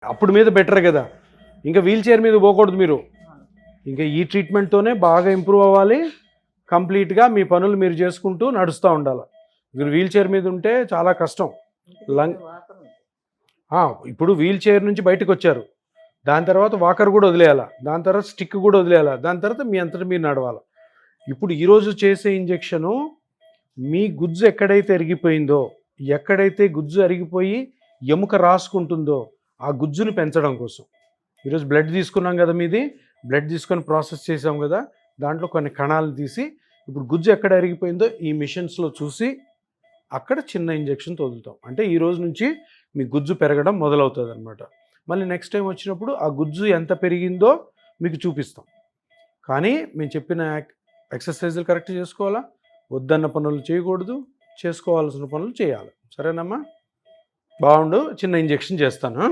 అప్పుడు మీద బెటర్ కదా, ఇంకా వీల్ చైర్ మీద పోకూడదు మీరు. ఇంకా ఈ ట్రీట్మెంట్తోనే బాగా ఇంప్రూవ్ అవ్వాలి, కంప్లీట్గా మీ పనులు మీరు చేసుకుంటూ నడుస్తూ ఉండాలి. మీరు వీల్ చైర్ మీద ఉంటే చాలా కష్టం. ఇప్పుడు వీల్ చైర్ నుంచి బయటకు వచ్చారు, దాని తర్వాత వాకర్ కూడా వదిలేయాలా, దాని తర్వాత స్టిక్ కూడా వదిలేయాలా, దాని తర్వాత మీ అంతటా మీరు నడవాలి. ఇప్పుడు ఈరోజు చేసే ఇంజెక్షను మీ గుజ్జు ఎక్కడైతే అరిగిపోయిందో, ఎక్కడైతే గుజ్జు అరిగిపోయి ఎముక రాసుకుంటుందో ఆ గుజ్జును పెంచడం కోసం. ఈరోజు బ్లడ్ తీసుకున్నాం కదా, మీది బ్లడ్ తీసుకొని ప్రాసెస్ చేసాం కదా, దాంట్లో కొన్ని కణాలు తీసి ఇప్పుడు గుజ్జు ఎక్కడ అరిగిపోయిందో ఈ మిషన్స్లో చూసి అక్కడ చిన్న ఇంజెక్షన్ వదులుతాం. అంటే ఈ రోజు నుంచి మీ గుజ్జు పెరగడం మొదలవుతుంది అనమాట. మళ్ళీ నెక్స్ట్ టైం వచ్చినప్పుడు ఆ గుజ్జు ఎంత పెరిగిందో మీకు చూపిస్తాం. కానీ మేము చెప్పిన ఎక్సర్సైజులు కరెక్ట్ చేసుకోవాలా, వద్దన్న పనులు చేయకూడదు, చేసుకోవాల్సిన పనులు చేయాలి. సరేనమ్మా? బాగుండు, చిన్న ఇంజెక్షన్ చేస్తాను.